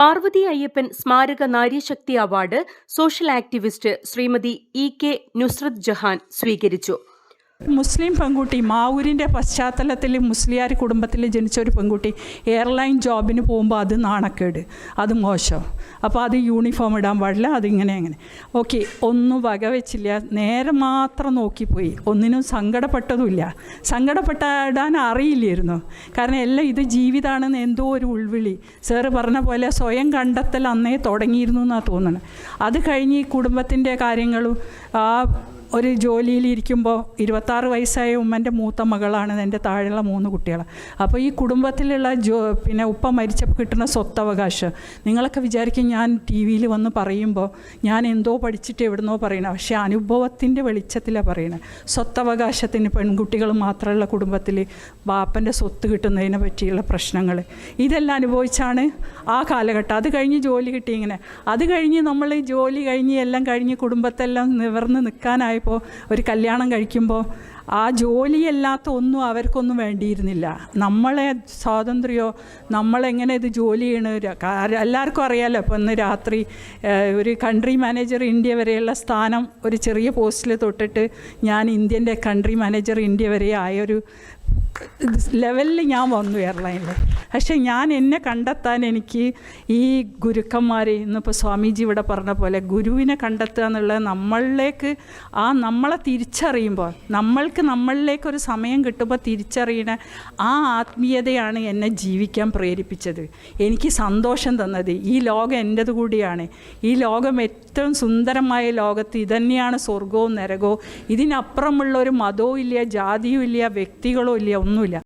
പാർവതി അയ്യപ്പൻ സ്മാരക Narishakti award social activist Shrimati E K. Nusrat Jahan സ്വീകരിച്ചു. Muslim പെൺകുട്ടി മാവൂരിൻ്റെ പശ്ചാത്തലത്തിൽ മുസ്ലിയാർ കുടുംബത്തിൽ ജനിച്ച ഒരു പെൺകുട്ടി എയർലൈൻ ജോബിന് പോകുമ്പോൾ അത് നാണക്കേട്, അത് മോശം. അപ്പോൾ അത് യൂണിഫോം ഇടാൻ പാടില്ല, അതിങ്ങനെ അങ്ങനെ. ഓക്കെ, ഒന്നും വകവെച്ചില്ല, നേരെ മാത്രം നോക്കിപ്പോയി, ഒന്നിനും സങ്കടപ്പെട്ടതുമില്ല. സങ്കടപ്പെടാൻ അറിയില്ലായിരുന്നു. കാരണം എല്ലാം ഇത് ജീവിതമാണെന്ന് എന്തോ ഒരു ഉൾവിളി. സാറ് പറഞ്ഞ പോലെ സ്വയം കണ്ടെത്തൽ അന്നേ തുടങ്ങിയിരുന്നു എന്നാണ് തോന്നുന്നത്. അത് കഴിഞ്ഞ് ഈ കുടുംബത്തിൻ്റെ കാര്യങ്ങളും ഒരു ജോലിയിലിരിക്കുമ്പോൾ 26 വയസ്സായ ഉമ്മൻ്റെ മൂത്ത മകളാണ് എൻ്റെ താഴെയുള്ള 3 കുട്ടികൾ. അപ്പോൾ ഈ കുടുംബത്തിലുള്ള പിന്നെ ഉപ്പ മരിച്ചപ്പോൾ കിട്ടുന്ന സ്വത്തവകാശം നിങ്ങളൊക്കെ വിചാരിക്കും ഞാൻ ടി വിയിൽ വന്ന് പറയുമ്പോൾ ഞാൻ എന്തോ പഠിച്ചിട്ട് എവിടുന്നോ പറയണം. പക്ഷേ അനുഭവത്തിൻ്റെ വെളിച്ചത്തിലാണ് പറയണത്. സ്വത്തവകാശത്തിന് പെൺകുട്ടികൾ മാത്രമുള്ള കുടുംബത്തിൽ ബാപ്പൻ്റെ സ്വത്ത് കിട്ടുന്നതിനെ പറ്റിയുള്ള പ്രശ്നങ്ങൾ ഇതെല്ലാം അനുഭവിച്ചാണ് ആ കാലഘട്ടം. അത് കഴിഞ്ഞ് ജോലി കിട്ടി ഇങ്ങനെ. അത് കഴിഞ്ഞ് നമ്മൾ ജോലി കഴിഞ്ഞ് എല്ലാം കഴിഞ്ഞ് കുടുംബത്തെല്ലാം നിവർന്ന് നിൽക്കാനായി ഒരു കല്യാണം കഴിക്കുമ്പോൾ ആ ജോലിയല്ലാത്ത ഒന്നും അവർക്കൊന്നും വേണ്ടിയിരുന്നില്ല. നമ്മളെ സ്വാതന്ത്ര്യമോ നമ്മളെങ്ങനെ ഇത് ജോലി ചെയ്യണ എല്ലാവർക്കും അറിയാമല്ലോ. ഇപ്പോൾ ഇന്ന് രാത്രി ഒരു കൺട്രി മാനേജർ ഇന്ത്യ വരെയുള്ള സ്ഥാനം ഒരു ചെറിയ പോസ്റ്റിൽ തൊട്ടിട്ട് ഞാൻ ഇന്ത്യൻ്റെ കൺട്രി മാനേജർ ഇന്ത്യ വരെ ആയൊരു ലെവലിൽ ഞാൻ വന്നു എയർലൈനിൽ. പക്ഷേ ഞാൻ എന്നെ കണ്ടെത്താൻ എനിക്ക് ഈ ഗുരുക്കന്മാർ ഇന്നിപ്പോൾ സ്വാമീജി ഇവിടെ പറഞ്ഞ പോലെ ഗുരുവിനെ കണ്ടെത്തുക എന്നുള്ളത് നമ്മളിലേക്ക് നമ്മളെ തിരിച്ചറിയുമ്പോൾ നമ്മളിലേക്കൊരു സമയം കിട്ടുമ്പോൾ തിരിച്ചറിയണ ആ ആത്മീയതയാണ് എന്നെ ജീവിക്കാൻ പ്രേരിപ്പിച്ചത്. എനിക്ക് സന്തോഷം തന്നത് ഈ ലോകം എൻ്റേത് കൂടിയാണ്. ഈ ലോകം ഏറ്റവും സുന്ദരമായ ലോകത്ത് ഇതന്നെയാണ് സ്വർഗവും നരകവും. ഇതിനപ്പുറമുള്ള ഒരു മതവും ഇല്ല, ജാതിയും ഇല്ല, വ്യക്തികളോ ഇല്ല, ഒന്നുമില്ല.